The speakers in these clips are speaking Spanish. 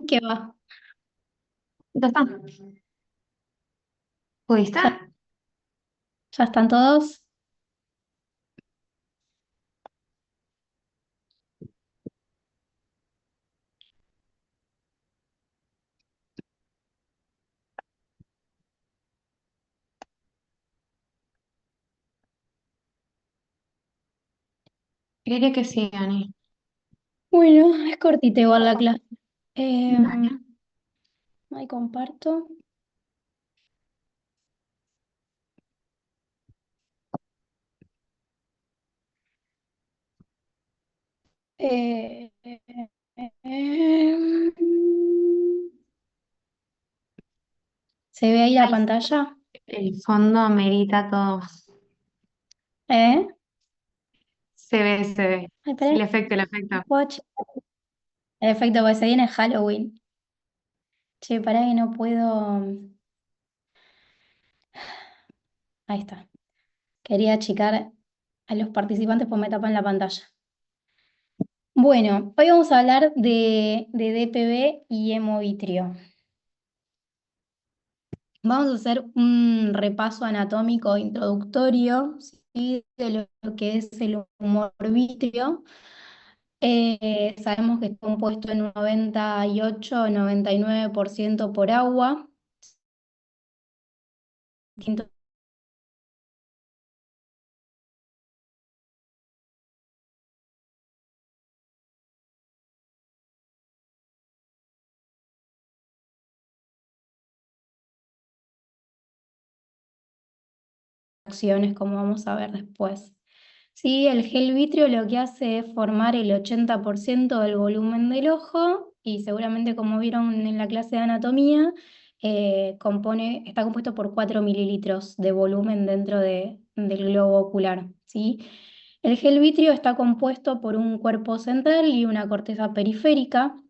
¿Qué va? Ya está. ¿Pudiste? ¿Ya, ya están todos? Creería que sí, Ani. Bueno, es cortita igual la clase. Dale. Ahí comparto. Eh, eh, em, ¿Se ve ahí la Ay, pantalla? el fondo amerita todo. ¿Eh? Se ve, se ve. Ay, espera, El efecto, el efecto. Perfecto, pues se viene Halloween. Che, pará que no puedo. Ahí está. Quería achicar a los participantes pues me tapan la pantalla. Bueno, hoy vamos a hablar de DPV y hemovitrio. Vamos a hacer un repaso anatómico introductorio, ¿sí? De lo que es el humor vítreo. Sabemos que está compuesto en un 98-99% por agua, distintas acciones, como vamos a ver después. Sí, el gel vitrio lo que hace es formar el 80% del volumen del ojo y seguramente como vieron en la clase de anatomía, está compuesto por 4 mililitros de volumen dentro del globo ocular, ¿sí? El gel vitrio está compuesto por un cuerpo central y una corteza periférica,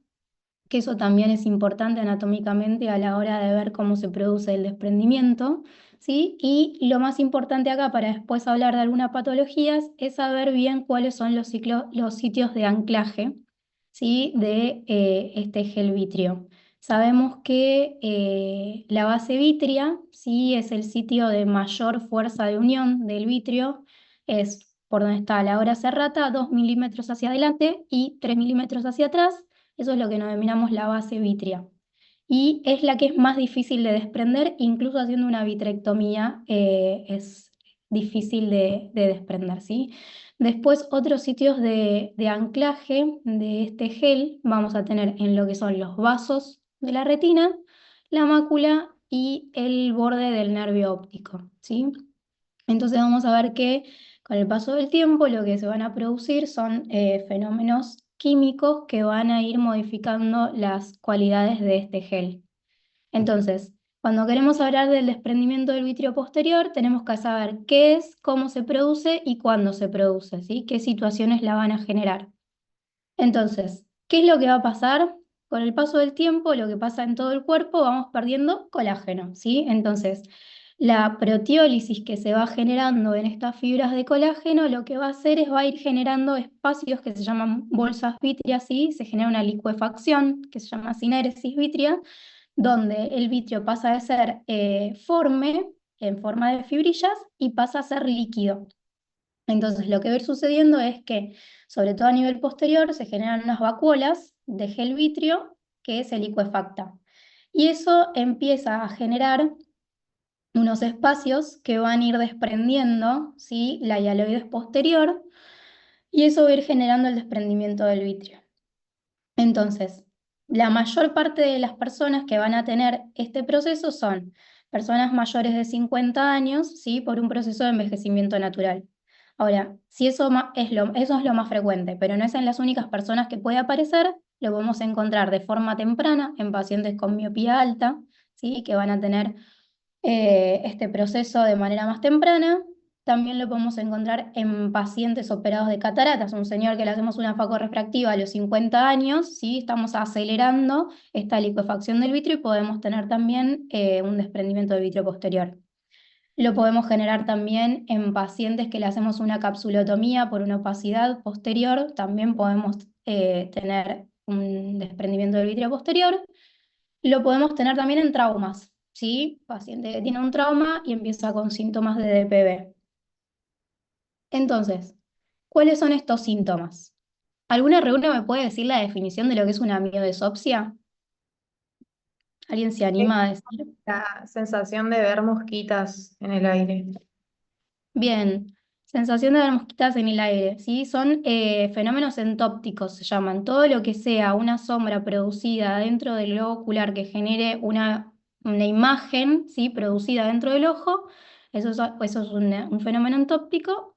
que eso también es importante anatómicamente a la hora de ver cómo se produce el desprendimiento, ¿sí? Y lo más importante acá para después hablar de algunas patologías es saber bien cuáles son los sitios de anclaje, ¿sí? De este gel vitrio. Sabemos que la base vitria, ¿sí? Es el sitio de mayor fuerza de unión del vitrio, es por donde está la hora serrata, 2 milímetros hacia adelante y 3 milímetros hacia atrás. Eso es lo que denominamos la base vitrea. Y es la que es más difícil de desprender, incluso haciendo una vitrectomía es difícil de desprender, ¿sí? Después, otros sitios de anclaje de este gel vamos a tener en lo que son los vasos de la retina, la mácula y el borde del nervio óptico, ¿sí? Entonces vamos a ver que con el paso del tiempo lo que se van a producir son fenómenos químicos que van a ir modificando las cualidades de este gel. Entonces, cuando queremos hablar del desprendimiento del vitrio posterior, tenemos que saber qué es, cómo se produce y cuándo se produce, ¿sí? Qué situaciones la van a generar. Entonces, ¿qué es lo que va a pasar? Con el paso del tiempo, lo que pasa en todo el cuerpo, vamos perdiendo colágeno, ¿sí? Entonces, la proteólisis que se va generando en estas fibras de colágeno, lo que va a hacer es va a ir generando espacios que se llaman bolsas vítreas, ¿sí? Se genera una licuefacción que se llama sinéresis vítrea, donde el vitrio pasa de ser forme, en forma de fibrillas, y pasa a ser líquido. Entonces, lo que va a ir sucediendo es que, sobre todo a nivel posterior, se generan unas vacuolas de gel vitrio que se licuefacta. Y eso empieza a generar unos espacios que van a ir desprendiendo, ¿sí? La hialoides posterior, y eso va a ir generando el desprendimiento del vitrio. Entonces, la mayor parte de las personas que van a tener este proceso son personas mayores de 50 años, ¿sí? Por un proceso de envejecimiento natural. Ahora, si eso es lo más frecuente, pero no es en las únicas personas que puede aparecer, lo podemos encontrar de forma temprana en pacientes con miopía alta, ¿sí? Que van a tener este proceso de manera más temprana. También lo podemos encontrar en pacientes operados de cataratas, un señor que le hacemos una facorrefractiva a los 50 años, ¿sí? Estamos acelerando esta liquefacción del vitrio y podemos tener también un desprendimiento de vitrio posterior. Lo podemos generar también en pacientes que le hacemos una capsulotomía por una opacidad posterior, también podemos tener un desprendimiento del vitrio posterior. Lo podemos tener también en traumas, ¿sí? Paciente que tiene un trauma y empieza con síntomas de DPB. Entonces, ¿cuáles son estos síntomas? ¿Alguna reunión me puede decir la definición de lo que es una miodesopsia? ¿Alguien se Es anima a decir? la sensación de ver mosquitas en el aire. Bien, sensación de ver mosquitas en el aire, ¿sí? Son fenómenos entópticos, se llaman. Todo lo que sea una sombra producida dentro del globo ocular que genere una imagen, ¿sí? Producida dentro del ojo, eso es un fenómeno entóptico.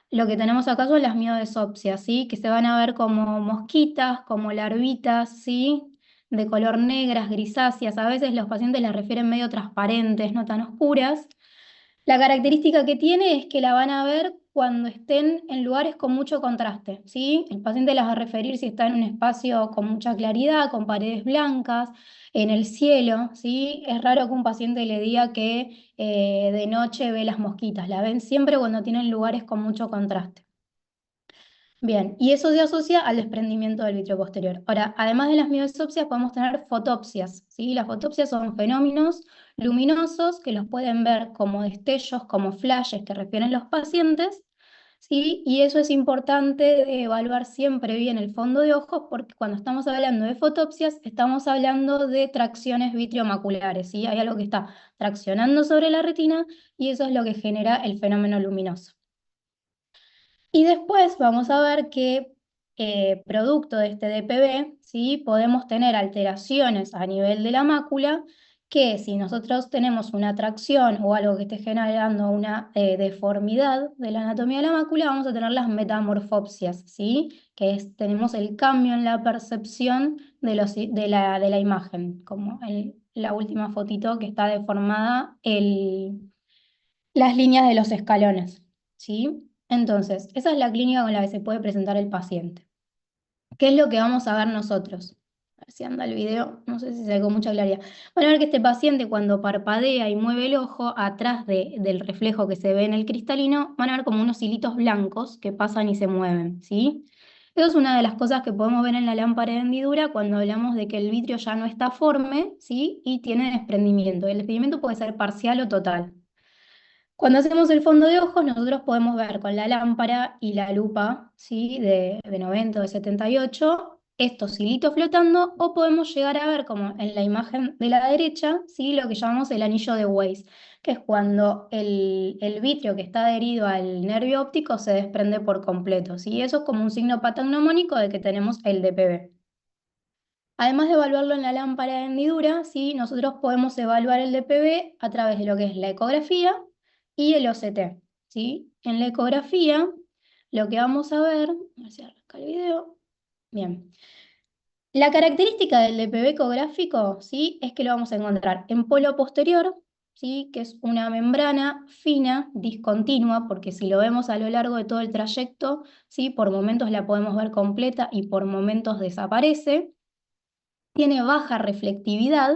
Lo que tenemos acá son las miodesopsias, ¿sí? Que se van a ver como mosquitas, como larvitas, ¿sí? De color negras, grisáceas. A veces los pacientes las refieren medio transparentes, no tan oscuras. La característica que tiene es que la van a ver cuando estén en lugares con mucho contraste, ¿sí? El paciente las va a referir si está en un espacio con mucha claridad, con paredes blancas, en el cielo, ¿sí? Es raro que un paciente le diga que de noche ve las mosquitas, la ven siempre cuando tienen lugares con mucho contraste. Bien, y eso se asocia al desprendimiento del vitrio posterior. Ahora, además de las miosopsias, podemos tener fotopsias, ¿sí? Las fotopsias son fenómenos luminosos que los pueden ver como destellos, como flashes que refieren los pacientes, ¿sí? Y eso es importante de evaluar siempre bien el fondo de ojos, porque cuando estamos hablando de fotopsias, estamos hablando de tracciones vitriomaculares, ¿sí? Hay algo que está traccionando sobre la retina y eso es lo que genera el fenómeno luminoso. Y después vamos a ver que producto de este DPB, ¿sí? Podemos tener alteraciones a nivel de la mácula, que si nosotros tenemos una tracción o algo que esté generando una deformidad de la anatomía de la mácula, vamos a tener las metamorfopsias, ¿sí? Tenemos el cambio en la percepción de la imagen, como la última fotito que está deformada las líneas de los escalones, ¿sí? Entonces, esa es la clínica con la que se puede presentar el paciente. ¿Qué es lo que vamos a ver nosotros? A ver si anda el video, no sé si se ve con mucha claridad. Van a ver que este paciente cuando parpadea y mueve el ojo, atrás del reflejo que se ve en el cristalino, van a ver como unos hilitos blancos que pasan y se mueven, ¿sí? Eso es una de las cosas que podemos ver en la lámpara de hendidura cuando hablamos de que el vitrio ya no está forme, ¿sí? Y tiene desprendimiento. El desprendimiento puede ser parcial o total. Cuando hacemos el fondo de ojos, nosotros podemos ver con la lámpara y la lupa, ¿sí? de 90 o de 78 estos hilitos flotando, o podemos llegar a ver, como en la imagen de la derecha, ¿sí? Lo que llamamos el anillo de Weiss, que es cuando el vitrio que está adherido al nervio óptico se desprende por completo, ¿sí? Eso es como un signo patognomónico de que tenemos el DPB. Además de evaluarlo en la lámpara de hendidura, ¿sí? Nosotros podemos evaluar el DPB a través de lo que es la ecografía y el OCT, ¿sí? En la ecografía, lo que vamos a ver si arranca el video. Bien. La característica del DPB ecográfico, ¿sí? Es que lo vamos a encontrar en polo posterior, ¿sí? Que es una membrana fina, discontinua, porque si lo vemos a lo largo de todo el trayecto, ¿sí? Por momentos la podemos ver completa y por momentos desaparece. Tiene baja reflectividad,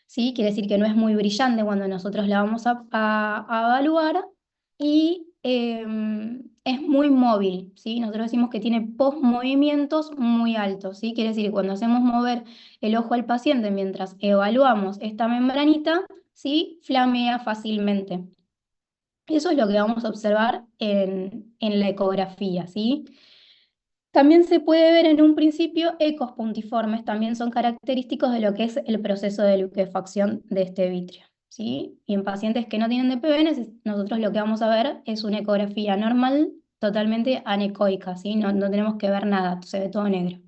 ¿sí? Quiere decir que no es muy brillante cuando nosotros la vamos a evaluar y es muy móvil, ¿sí? Nosotros decimos que tiene postmovimientos muy altos, ¿sí? Quiere decir que cuando hacemos mover el ojo al paciente mientras evaluamos esta membranita, ¿sí? Flamea fácilmente. Eso es lo que vamos a observar en la ecografía, ¿sí? También se puede ver en un principio ecos puntiformes, también son característicos de lo que es el proceso de liquefacción de este vitrio, ¿sí? Y en pacientes que no tienen DPB, nosotros lo que vamos a ver es una ecografía normal, totalmente anecoica, ¿sí? No tenemos que ver nada, se ve todo negro.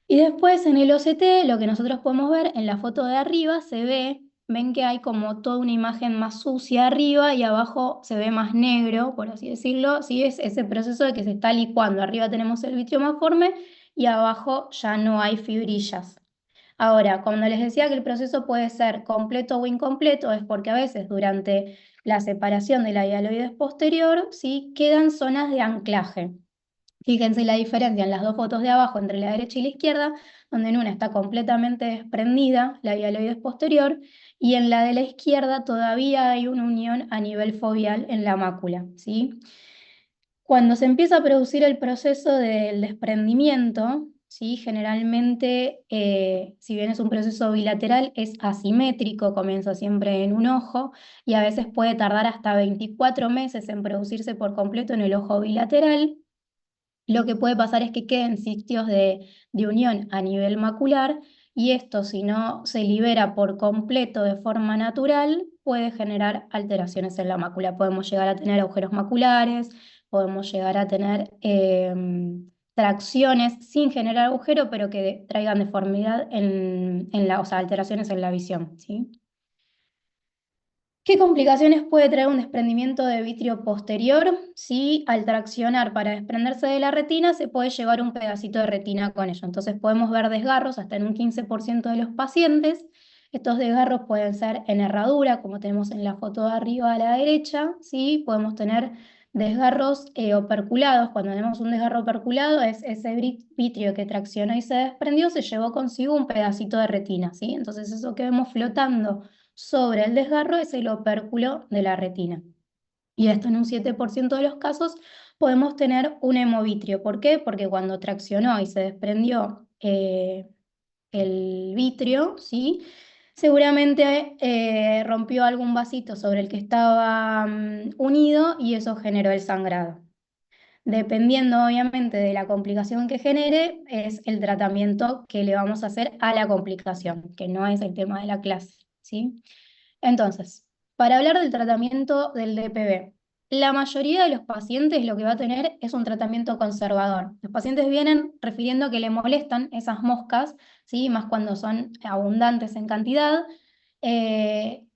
Y después en el OCT, lo que nosotros podemos ver en la foto de arriba ven que hay como toda una imagen más sucia arriba y abajo se ve más negro, por así decirlo. Sí, es ese proceso de que se está licuando. Arriba tenemos el vitrio más forme y abajo ya no hay fibrillas. Ahora, cuando les decía que el proceso puede ser completo o incompleto, es porque a veces durante la separación de la hialoides posterior, ¿sí? Quedan zonas de anclaje. Fíjense la diferencia en las dos fotos de abajo entre la derecha y la izquierda, donde en una está completamente desprendida la hialoides posterior y en la de la izquierda todavía hay una unión a nivel foveal en la mácula, ¿sí? Cuando se empieza a producir el proceso del desprendimiento, ¿sí? Generalmente, si bien es un proceso bilateral, es asimétrico, comienza siempre en un ojo y a veces puede tardar hasta 24 meses en producirse por completo en el ojo bilateral. Lo que puede pasar es que queden sitios de unión a nivel macular y esto, si no se libera por completo de forma natural, puede generar alteraciones en la mácula. Podemos llegar a tener agujeros maculares, podemos llegar a tener tracciones sin generar agujero, pero que traigan deformidad o sea, alteraciones en la visión, ¿sí? ¿Qué complicaciones puede traer un desprendimiento de vitrio posterior? Si al traccionar para desprenderse de la retina se puede llevar un pedacito de retina con ello. Entonces podemos ver desgarros hasta en un 15% de los pacientes. Estos desgarros pueden ser en herradura, como tenemos en la foto de arriba a la derecha, ¿sí? Podemos tener desgarros operculados. Cuando tenemos un desgarro operculado es ese vitrio que traccionó y se desprendió, se llevó consigo un pedacito de retina, ¿sí? Entonces eso que vemos flotando sobre el desgarro es el opérculo de la retina. Y esto en un 7% de los casos podemos tener un hemovitrio. ¿Por qué? Porque cuando traccionó y se desprendió el vitrio, ¿sí? Seguramente rompió algún vasito sobre el que estaba unido y eso generó el sangrado. Dependiendo obviamente de la complicación que genere, es el tratamiento que le vamos a hacer a la complicación, que no es el tema de la clase, ¿sí? Entonces, para hablar del tratamiento del DPB, la mayoría de los pacientes lo que va a tener es un tratamiento conservador. Los pacientes vienen refiriendo que le molestan esas moscas, ¿sí? Más cuando son abundantes en cantidad.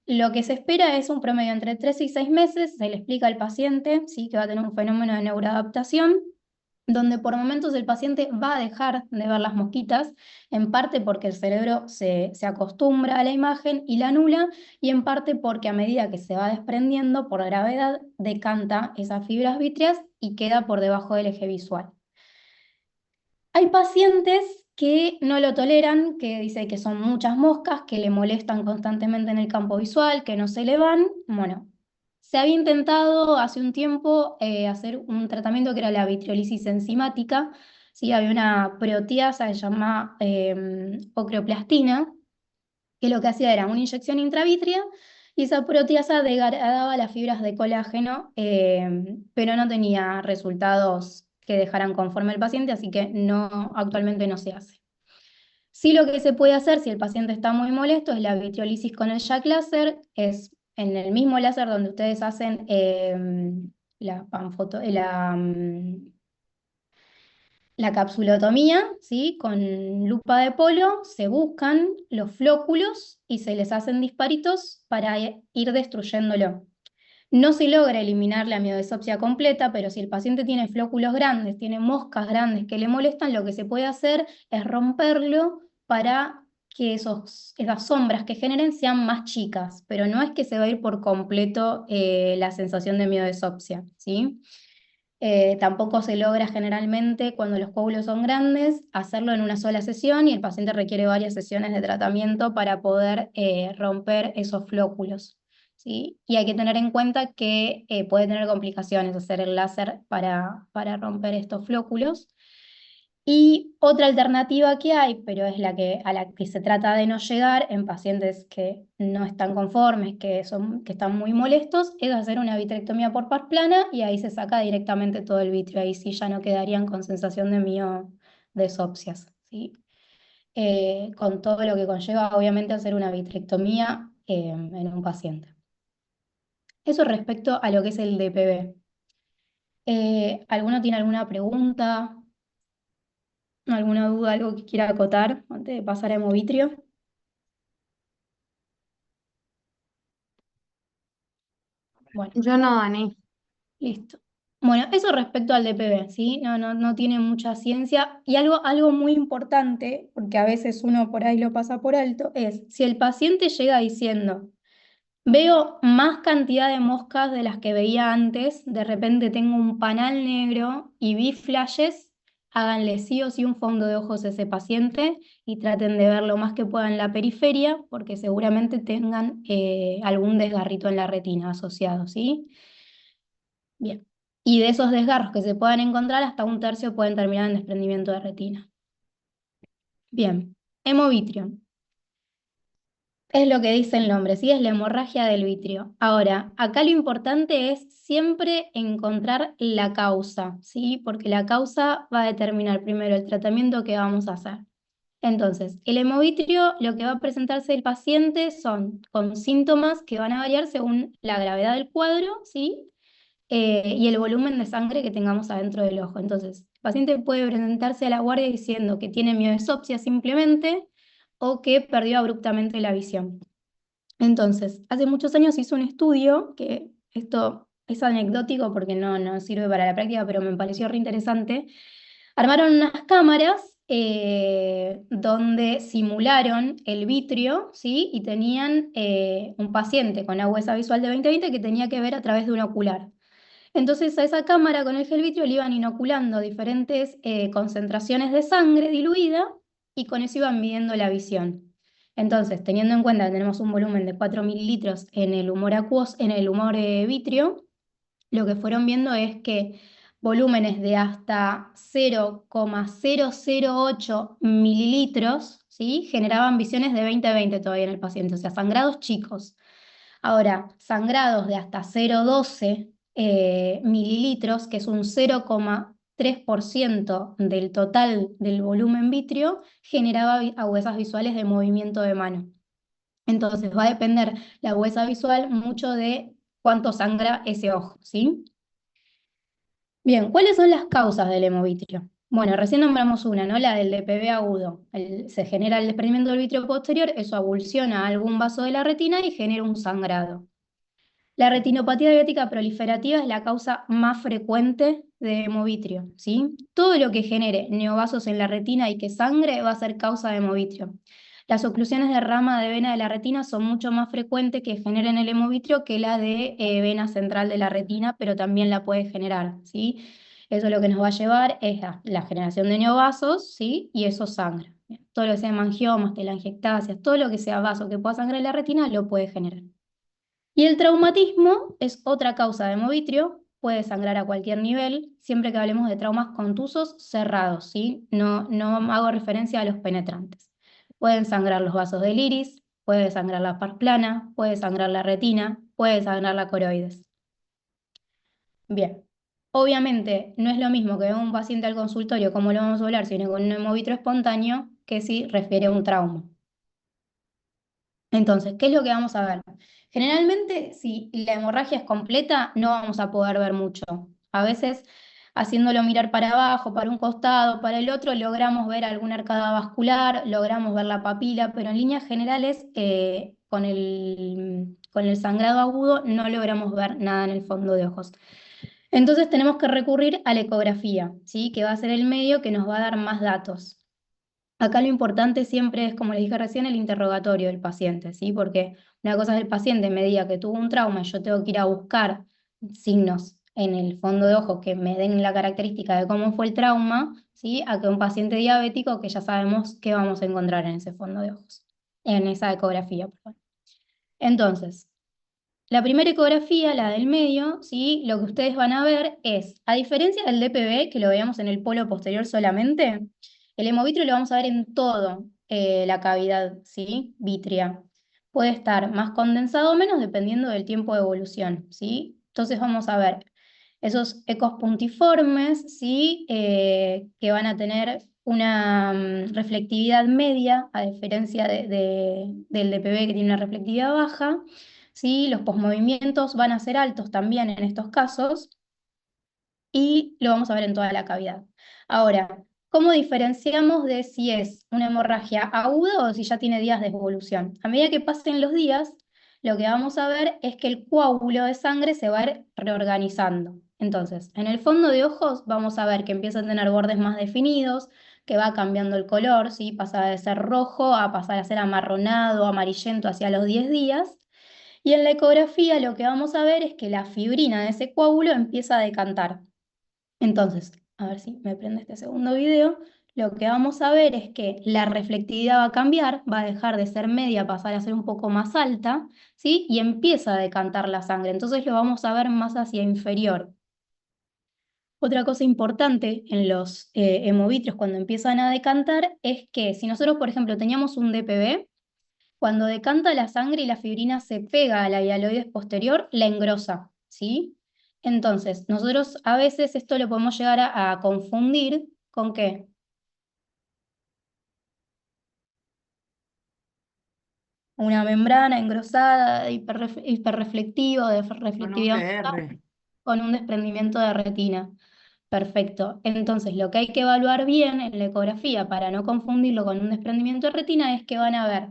Lo que se espera es un promedio entre 3 y 6 meses, se le explica al paciente, ¿sí? Que va a tener un fenómeno de neuroadaptación, donde por momentos el paciente va a dejar de ver las mosquitas, en parte porque el cerebro se acostumbra a la imagen y la anula, y en parte porque a medida que se va desprendiendo por gravedad, decanta esas fibras vítreas y queda por debajo del eje visual. Hay pacientes que no lo toleran, que dicen que son muchas moscas, que le molestan constantemente en el campo visual, que no se le van. Bueno, se había intentado hace un tiempo hacer un tratamiento que era la vitriolisis enzimática. ¿Sí? Había una proteasa que se llama ocreoplastina, que lo que hacía era una inyección intravítrea y esa proteasa degradaba las fibras de colágeno, pero no tenía resultados que dejaran conforme al paciente, así que no, actualmente no se hace. Sí, lo que se puede hacer si el paciente está muy molesto es la vitriolisis con el Jack láser, es en el mismo láser donde ustedes hacen la, panfoto- la capsulotomía, ¿sí? Con lupa de polo se buscan los flóculos y se les hacen disparitos para ir destruyéndolo. No se logra eliminar la miodesopsia completa, pero si el paciente tiene flóculos grandes, tiene moscas grandes que le molestan, lo que se puede hacer es romperlo para que esas sombras que generen sean más chicas, pero no es que se va a ir por completo la sensación de miodesopsia, ¿sí? Tampoco se logra generalmente cuando los coágulos son grandes hacerlo en una sola sesión y el paciente requiere varias sesiones de tratamiento para poder romper esos flóculos, ¿sí? Y hay que tener en cuenta que puede tener complicaciones hacer el láser para romper estos flóculos. Y otra alternativa que hay, pero es a la que se trata de no llegar en pacientes que no están conformes, que están muy molestos, es hacer una vitrectomía por par plana y ahí se saca directamente todo el vitrio. Ahí sí ya no quedarían con sensación de miodesopsias, ¿sí? Con todo lo que conlleva, obviamente, hacer una vitrectomía en un paciente. Eso respecto a lo que es el DPB. ¿Alguno tiene alguna pregunta? ¿Alguna duda, algo que quiera acotar antes de pasar a hemovitrio? Bueno, Yo no, Dani. listo. Bueno, eso respecto al DPB, ¿sí? No tiene mucha ciencia. Y algo muy importante, porque a veces uno por ahí lo pasa por alto, es si el paciente llega diciendo, veo más cantidad de moscas de las que veía antes, de repente tengo un panal negro y vi flashes, háganle sí o sí un fondo de ojos a ese paciente y traten de ver lo más que puedan la periferia, porque seguramente tengan algún desgarrito en la retina asociado, ¿sí? Bien. Y de esos desgarros que se puedan encontrar, hasta un tercio pueden terminar en desprendimiento de retina. Bien, hemovitrio. Es lo que dice el nombre, ¿sí? Es la hemorragia del vitrio. Ahora, acá lo importante es siempre encontrar la causa, ¿sí? Porque la causa va a determinar primero el tratamiento que vamos a hacer. Entonces, el hemovitrio, lo que va a presentarse el paciente son con síntomas que van a variar según la gravedad del cuadro, ¿sí? Y el volumen de sangre que tengamos adentro del ojo. Entonces, el paciente puede presentarse a la guardia diciendo que tiene mioesopsia simplemente o que perdió abruptamente la visión. Entonces, hace muchos años hizo un estudio, que esto es anecdótico porque no sirve para la práctica, pero me pareció re interesante. Armaron unas cámaras donde simularon el vitrio, ¿sí? Y tenían un paciente con agudeza visual de 20/20 que tenía que ver a través de un ocular. Entonces a esa cámara con el gel vitrio le iban inoculando diferentes concentraciones de sangre diluida y con eso iban midiendo la visión. Entonces, teniendo en cuenta que tenemos un volumen de 4 mililitros en el humor acuoso, en el humor vitrio, lo que fueron viendo es que volúmenes de hasta 0,008 mililitros, ¿sí? Generaban visiones de 20/20 todavía en el paciente, o sea, sangrados chicos. Ahora, sangrados de hasta 0,12 mililitros, que es un 0,3% del total del volumen vitrio, generaba agudezas visuales de movimiento de mano. Entonces va a depender la agudeza visual mucho de cuánto sangra ese ojo, ¿sí? Bien, ¿cuáles son las causas del hemovitrio? Bueno, recién nombramos una, ¿no? La del DPV agudo. Se genera el desprendimiento del vitrio posterior, eso abulsiona algún vaso de la retina y genera un sangrado. La retinopatía diabética proliferativa es la causa más frecuente de hemovitrio, ¿sí? Todo lo que genere neovasos en la retina y que sangre va a ser causa de hemovitrio. Las oclusiones de rama de vena de la retina son mucho más frecuentes que generen el hemovitrio que la de vena central de la retina, pero también la puede generar, ¿sí? Eso lo que nos va a llevar es a la generación de neovasos, ¿sí? Y eso sangra. Todo lo que sea hemangiomas, telangiectasias, todo lo que sea vaso que pueda sangrar en la retina lo puede generar. Y el traumatismo es otra causa de hemovitrio, puede sangrar a cualquier nivel, siempre que hablemos de traumas contusos cerrados, ¿sí? No hago referencia a los penetrantes. Pueden sangrar los vasos del iris, puede sangrar la pars plana, puede sangrar la retina, puede sangrar la coroides. Bien, obviamente no es lo mismo que venga un paciente al consultorio, como lo vamos a hablar, si viene con un hemovitrio espontáneo, que si refiere a un trauma. Entonces, ¿qué es lo que vamos a ver? Generalmente, si la hemorragia es completa, no vamos a poder ver mucho. A veces, haciéndolo mirar para abajo, para un costado, para el otro, logramos ver alguna arcada vascular, logramos ver la papila, pero en líneas generales, con el sangrado agudo, no logramos ver nada en el fondo de ojos. Entonces, tenemos que recurrir a la ecografía, ¿sí? Que va a ser el medio que nos va a dar más datos. Acá lo importante siempre es, como les dije recién, el interrogatorio del paciente, ¿sí? Porque una cosa es el paciente me diga que tuvo un trauma y yo tengo que ir a buscar signos en el fondo de ojo que me den la característica de cómo fue el trauma, ¿sí? A que un paciente diabético que ya sabemos qué vamos a encontrar en ese fondo de ojos, en esa ecografía, perdón. Entonces, la primera ecografía, la del medio, ¿sí? Lo que ustedes van a ver es, a diferencia del DPV, que lo veíamos en el polo posterior solamente, el hemovitrio lo vamos a ver en todo la cavidad, ¿sí? Vítrea. Puede estar más condensado o menos dependiendo del tiempo de evolución, ¿sí? Entonces vamos a ver esos ecos puntiformes, ¿sí? Que van a tener una reflectividad media, a diferencia del DPV que tiene una reflectividad baja. ¿Sí? Los posmovimientos van a ser altos también en estos casos y lo vamos a ver en toda la cavidad. Ahora, ¿cómo diferenciamos de si es una hemorragia aguda o si ya tiene días de evolución? A medida que pasen los días, lo que vamos a ver es que el coágulo de sangre se va a ir reorganizando. Entonces, en el fondo de ojos vamos a ver que empieza a tener bordes más definidos, que va cambiando el color, ¿sí? Pasa de ser rojo a pasar a ser amarronado, amarillento hacia los 10 días. Y en la ecografía lo que vamos a ver es que la fibrina de ese coágulo empieza a decantar. Entonces, a ver si me prende este segundo video, lo que vamos a ver es que la reflectividad va a cambiar, va a dejar de ser media, pasar a ser un poco más alta, ¿sí? Y empieza a decantar la sangre, entonces lo vamos a ver más hacia inferior. Otra cosa importante en los hemovitrios cuando empiezan a decantar es que si nosotros, por ejemplo, teníamos un DPB, cuando decanta la sangre y la fibrina se pega a la hialoides posterior, la engrosa, ¿sí? Entonces, nosotros a veces esto lo podemos llegar a confundir ¿con qué? Una membrana engrosada, hiperreflectiva, de Con un reflectividad DR. con un desprendimiento de retina. Perfecto. Entonces, lo que hay que evaluar bien en la ecografía para no confundirlo con un desprendimiento de retina es que van a ver,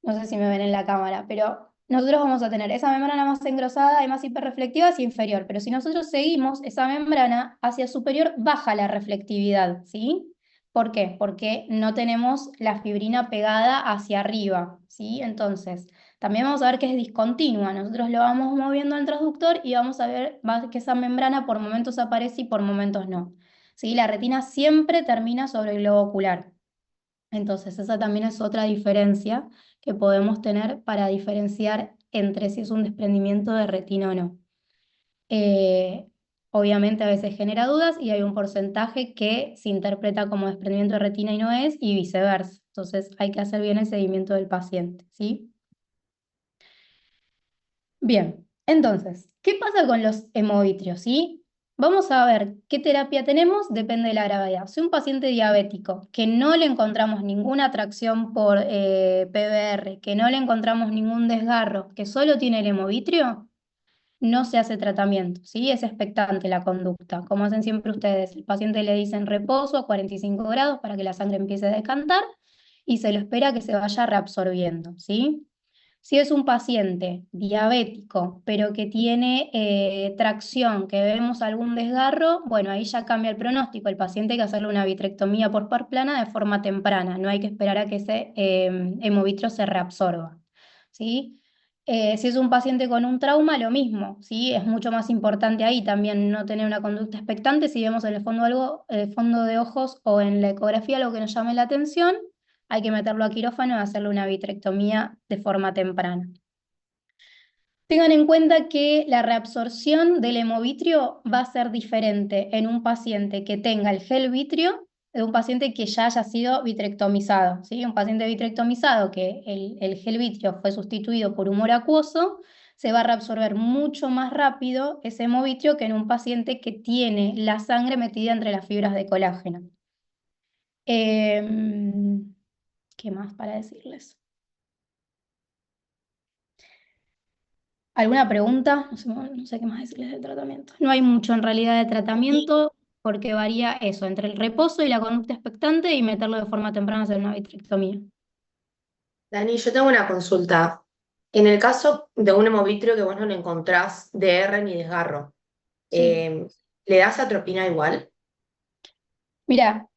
no sé si me ven en la cámara, pero nosotros vamos a tener esa membrana más engrosada y más hiperreflectiva hacia inferior, pero si nosotros seguimos esa membrana hacia superior, baja la reflectividad, ¿sí? ¿Por qué? Porque no tenemos la fibrina pegada hacia arriba, ¿sí? Entonces, también vamos a ver que es discontinua. Nosotros lo vamos moviendo al transductor y vamos a ver que esa membrana por momentos aparece y por momentos no, ¿sí? La retina siempre termina sobre el globo ocular. Entonces, esa también es otra diferencia que podemos tener para diferenciar entre si es un desprendimiento de retina o no. Eh, Obviamente a veces genera dudas y hay un porcentaje que se interpreta como desprendimiento de retina y no es, y viceversa. Entonces hay que hacer bien el seguimiento del paciente, ¿sí? Bien, entonces, ¿qué pasa con los hemovitrios, sí? Vamos a ver qué terapia tenemos, depende de la gravedad. Si un paciente diabético que no le encontramos ninguna atracción por PBR, que no le encontramos ningún desgarro, que solo tiene el hemovitrio, no se hace tratamiento, ¿sí? Es expectante la conducta. Como hacen siempre ustedes, el paciente le dicen reposo a 45 grados para que la sangre empiece a decantar y se lo espera que se vaya reabsorbiendo, ¿sí? Si es un paciente diabético, pero que tiene tracción, que vemos algún desgarro, bueno, ahí ya cambia el pronóstico. El paciente hay que hacerle una vitrectomía por par plana de forma temprana, no hay que esperar a que ese hemovitrio se reabsorba, ¿sí? Si es un paciente con un trauma, lo mismo, ¿sí? Es mucho más importante ahí también no tener una conducta expectante. Si vemos en el fondo algo, el fondo de ojos o en la ecografía algo que nos llame la atención, hay que meterlo a quirófano y hacerle una vitrectomía de forma temprana. Tengan en cuenta que la reabsorción del hemovitrio va a ser diferente en un paciente que tenga el gel vitrio de un paciente que ya haya sido vitrectomizado, ¿sí? Un paciente vitrectomizado que el gel vitrio fue sustituido por humor acuoso, se va a reabsorber mucho más rápido ese hemovitrio que en un paciente que tiene la sangre metida entre las fibras de colágeno. ¿Qué más para decirles? ¿Alguna pregunta? No sé qué más decirles del tratamiento. No hay mucho en realidad de tratamiento porque varía eso, entre el reposo y la conducta expectante y meterlo de forma temprana a hacer una vitrectomía. Dani, yo tengo una consulta. En el caso de un hemovitrio que vos no le encontrás DR ni desgarro, Sí. ¿le das atropina igual? Mira,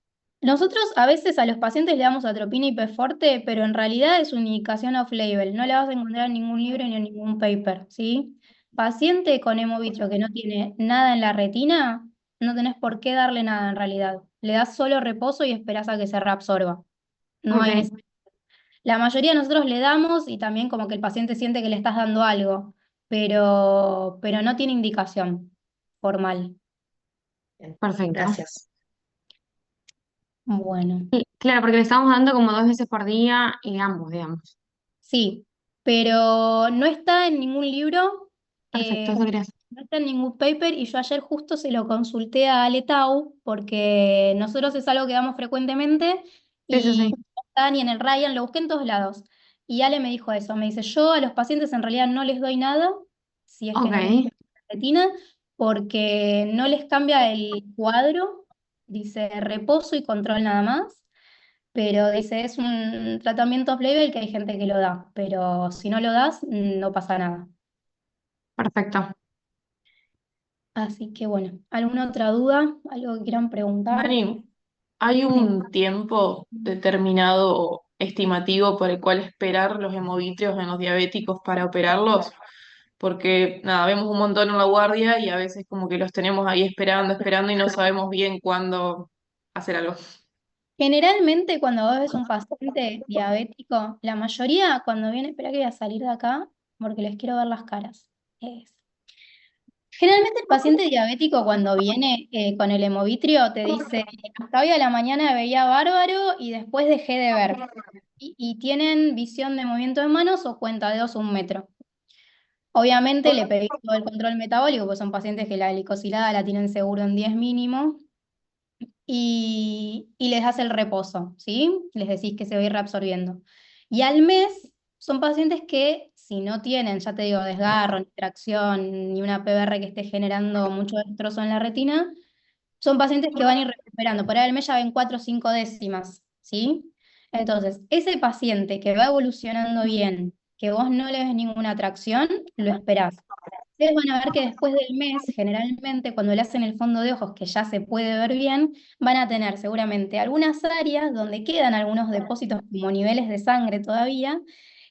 nosotros a veces a los pacientes le damos atropina y P-forte, pero en realidad es una indicación off-label. No la vas a encontrar en ningún libro ni en ningún paper, ¿sí? Paciente con hemovitrio que no tiene nada en la retina, no tenés por qué darle nada en realidad. Le das solo reposo y esperás a que se reabsorba. No hay Ok, necesidad. La mayoría de nosotros le damos y también como que el paciente siente que le estás dando algo, pero no tiene indicación formal. Bien, perfecto. gracias. Bueno, Claro, porque le estamos dando como 2 veces por día y ambos, digamos. sí, pero no está en ningún libro, Perfecto, eh, eso quería saber. no está en ningún paper y yo ayer justo se lo consulté a Ale Tau porque nosotros es algo que damos frecuentemente Sí, sí, y sí. no está ni en el Ryan, lo busqué en todos lados. Y Ale me dijo eso, me dice, yo a los pacientes en realidad no les doy nada, si es que no les Ok, retina, porque no les cambia el cuadro, dice reposo y control nada más, pero dice es un tratamiento off-label que hay gente que lo da, pero si no lo das, no pasa nada. perfecto. Así que bueno, ¿alguna otra duda? ¿Algo que quieran preguntar? Dani, ¿hay Sí. un tiempo determinado o estimativo por el cual esperar los hemovitrios en los diabéticos para operarlos? Porque nada, vemos un montón en la guardia y a veces como que los tenemos ahí esperando, esperando y no sabemos bien cuándo hacer algo. Generalmente cuando vos ves un paciente diabético, la mayoría cuando viene, espera que voy a salir de acá porque les quiero ver las caras. Es- Generalmente el paciente diabético cuando viene con el hemovitrio te dice, hasta hoy a la mañana veía bárbaro y después dejé de ver. Y tienen visión de movimiento de manos o cuenta de 2 a 1 metro. Obviamente le pedí todo el control metabólico, porque son pacientes que la glicosilada la tienen seguro en 10 mínimo, y les das el reposo, ¿sí? Les decís que se va a ir reabsorbiendo. Y al mes son pacientes que si no tienen, ya te digo, desgarro, ni tracción, ni una PBR que esté generando mucho destrozo en la retina, son pacientes que van a ir recuperando. Por ahí al mes ya ven 4 o 5 décimas, ¿sí? Entonces, ese paciente que va evolucionando bien, que vos no le ves ninguna atracción, lo esperás. Ustedes van a ver que después del mes, generalmente, cuando le hacen el fondo de ojos, que ya se puede ver bien, van a tener seguramente algunas áreas donde quedan algunos depósitos como niveles de sangre todavía,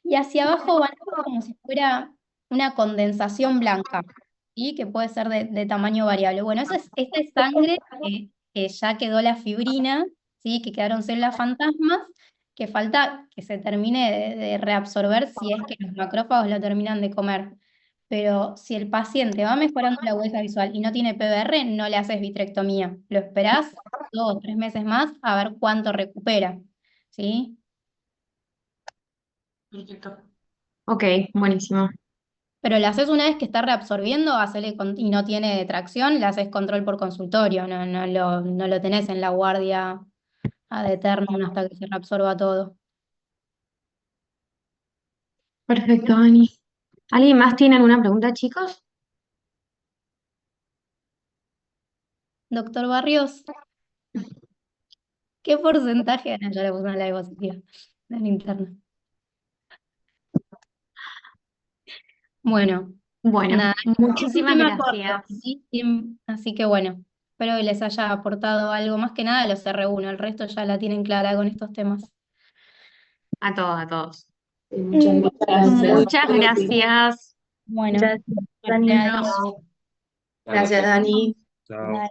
y hacia abajo van a ver como si fuera una condensación blanca, ¿sí? Que puede ser de tamaño variable. Bueno, esa es sangre que ya quedó la fibrina, ¿sí? Que quedaron células fantasmas, que falta que se termine de reabsorber si es que los macrófagos lo terminan de comer. Pero si el paciente va mejorando la huella visual y no tiene PBR, no le haces vitrectomía. Lo esperás 2 o 3 meses más a ver cuánto recupera, ¿sí? Perfecto. Ok, buenísimo. Pero le haces una vez que está reabsorbiendo, y no tiene tracción, le haces control por consultorio, no lo tenés en la guardia ad eternum hasta que se reabsorba todo. Perfecto, Dani. ¿Alguien más tiene alguna pregunta, chicos? Doctor Barrios, ¿qué porcentaje? No, ya le puse una la diapositiva de la interna. Bueno, Bueno, nada, es un muchísimas tema corto, gracias. ¿sí? Así que bueno, espero que les haya aportado algo. Más que nada los R1, el resto ya la tienen clara con estos temas. A todos, a todos. Muchas Muy Muchas gracias. bueno, Gracias, Dani. adiós. Chao. Gracias, Dani. Chao. Dale.